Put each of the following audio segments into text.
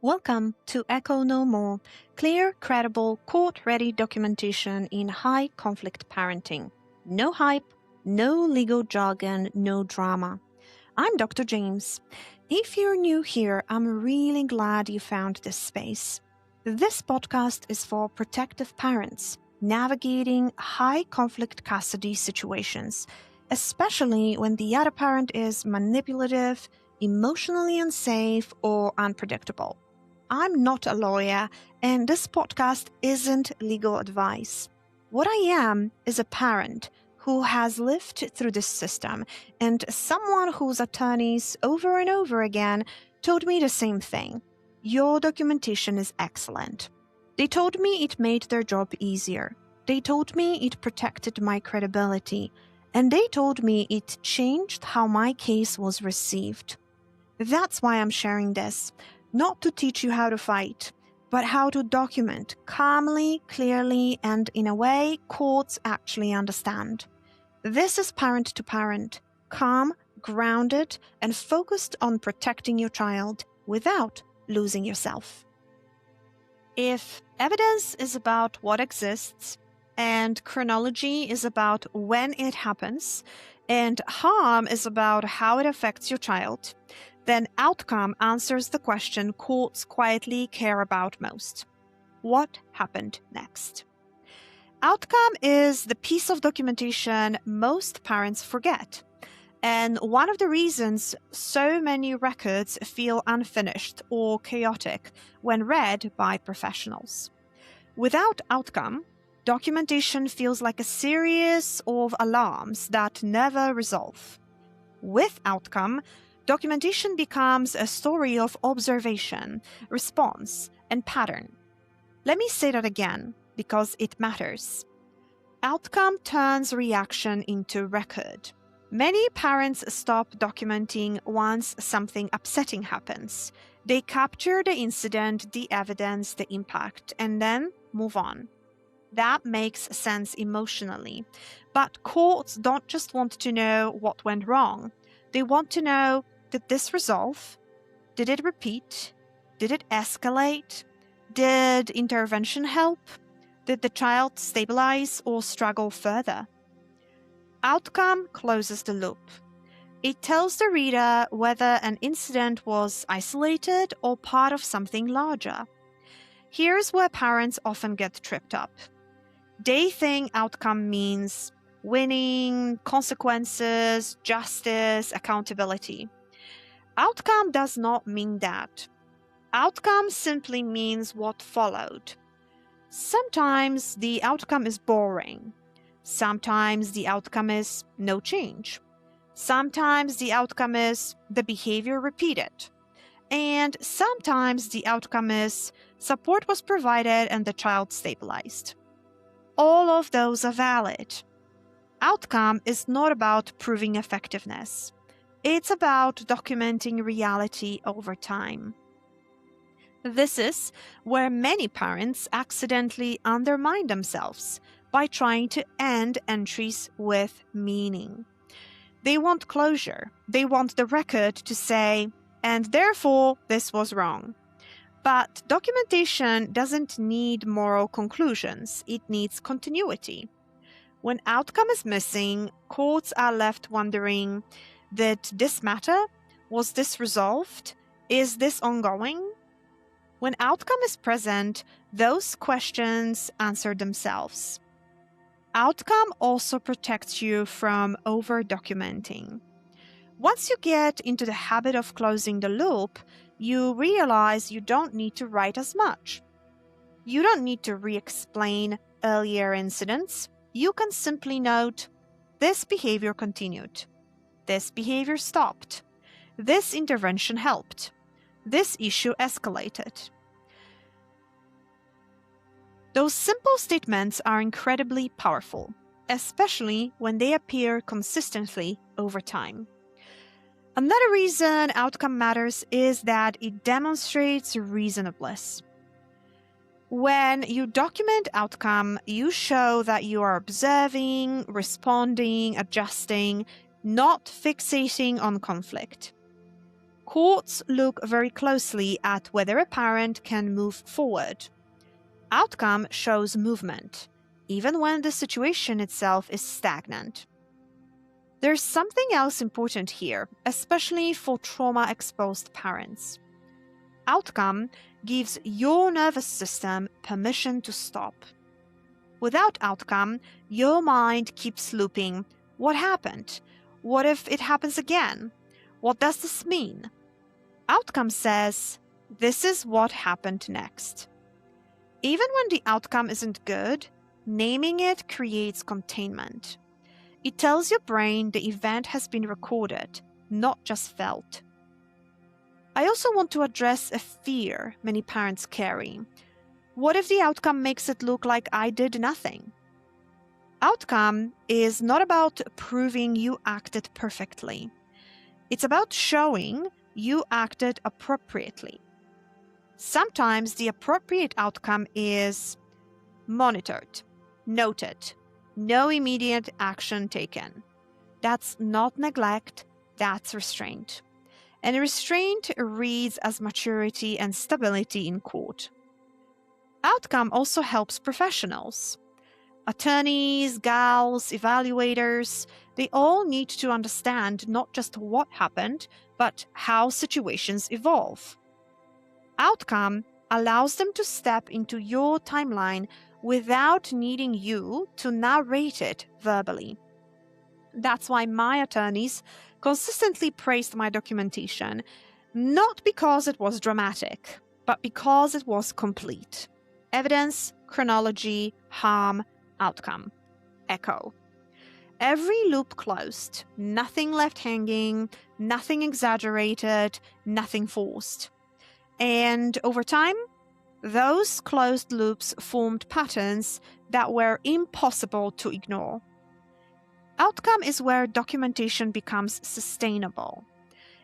Welcome to Echo No More, clear, credible, court-ready documentation in high-conflict parenting. No hype, no legal jargon, no drama. I'm Dr. James. If you're new here, I'm really glad you found this space. This podcast is for protective parents navigating high-conflict custody situations, especially when the other parent is manipulative, emotionally unsafe, or unpredictable. I'm not a lawyer, and this podcast isn't legal advice. What I am is a parent who has lived through this system, and someone whose attorneys over and over again told me the same thing. Your documentation is excellent. They told me it made their job easier. They told me it protected my credibility, and they told me it changed how my case was received. That's why I'm sharing this. Not to teach you how to fight, but how to document calmly, clearly, and in a way courts actually understand. This is parent to parent, calm, grounded, and focused on protecting your child without losing yourself. If evidence is about what exists, and chronology is about when it happens, and harm is about how it affects your child, then outcome answers the question courts quietly care about most. What happened next? Outcome is the piece of documentation most parents forget, and one of the reasons so many records feel unfinished or chaotic when read by professionals. Without outcome, documentation feels like a series of alarms that never resolve. With outcome, documentation becomes a story of observation, response, and pattern. Let me say that again, because it matters. Outcome turns reaction into record. Many parents stop documenting once something upsetting happens. They capture the incident, the evidence, the impact, and then move on. That makes sense emotionally. But courts don't just want to know what went wrong. They want to know, did this resolve? Did it repeat? Did it escalate? Did intervention help? Did the child stabilize or struggle further? Outcome closes the loop. It tells the reader whether an incident was isolated or part of something larger. Here's where parents often get tripped up. They think outcome means winning, consequences, justice, accountability. Outcome does not mean that. Outcome simply means what followed. Sometimes the outcome is boring. Sometimes the outcome is no change. Sometimes the outcome is the behavior repeated. And sometimes the outcome is support was provided and the child stabilized. All of those are valid. Outcome is not about proving effectiveness. It's about documenting reality over time. This is where many parents accidentally undermine themselves by trying to end entries with meaning. They want closure. They want the record to say, and therefore this was wrong. But documentation doesn't need moral conclusions. It needs continuity. When outcome is missing, courts are left wondering, did this matter? Was this resolved? Is this ongoing? When outcome is present, those questions answer themselves. Outcome also protects you from over-documenting. Once you get into the habit of closing the loop, you realize you don't need to write as much. You don't need to re-explain earlier incidents. You can simply note, this behavior continued. This behavior stopped. This intervention helped. This issue escalated. Those simple statements are incredibly powerful, especially when they appear consistently over time. Another reason outcome matters is that it demonstrates reasonableness. When you document outcome, you show that you are observing, responding, adjusting, not fixating on conflict. Courts look very closely at whether a parent can move forward. Outcome shows movement, even when the situation itself is stagnant. There's something else important here, especially for trauma-exposed parents. Outcome gives your nervous system permission to stop. Without outcome, your mind keeps looping. What happened? What if it happens again? What does this mean? Outcome says, this is what happened next. Even when the outcome isn't good, naming it creates containment. It tells your brain the event has been recorded, not just felt. I also want to address a fear many parents carry. What if the outcome makes it look like I did nothing? Outcome is not about proving you acted perfectly. It's about showing you acted appropriately. Sometimes the appropriate outcome is monitored, noted, no immediate action taken. That's not neglect, that's restraint. And restraint reads as maturity and stability in court. Outcome also helps professionals. Attorneys, GALs, evaluators, they all need to understand not just what happened, but how situations evolve. Outcome allows them to step into your timeline without needing you to narrate it verbally. That's why my attorneys consistently praised my documentation, not because it was dramatic, but because it was complete. Evidence, chronology, harm, outcome. Echo. Every loop closed, nothing left hanging, nothing exaggerated, nothing forced. And over time, those closed loops formed patterns that were impossible to ignore. Outcome is where documentation becomes sustainable.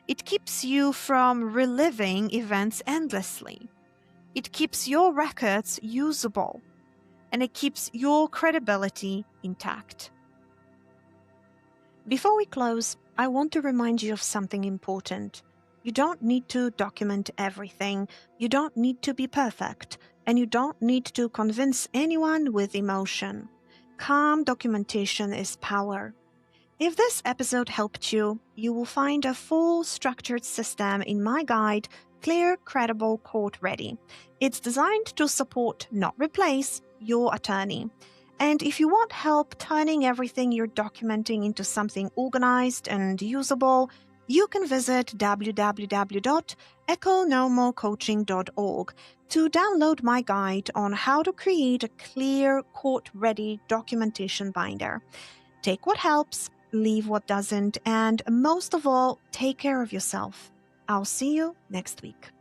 It keeps you from reliving events endlessly. It keeps your records usable, and it keeps your credibility intact. Before we close, I want to remind you of something important. You don't need to document everything, you don't need to be perfect, and you don't need to convince anyone with emotion. Calm documentation is power. If this episode helped you, you will find a full structured system in my guide, Clear, Credible, Court Ready. It's designed to support, not replace, your attorney. And if you want help turning everything you're documenting into something organized and usable, you can visit www.economocoaching.org to download my guide on how to create a clear, court-ready documentation binder. Take what helps, leave what doesn't, and most of all, take care of yourself. I'll see you next week.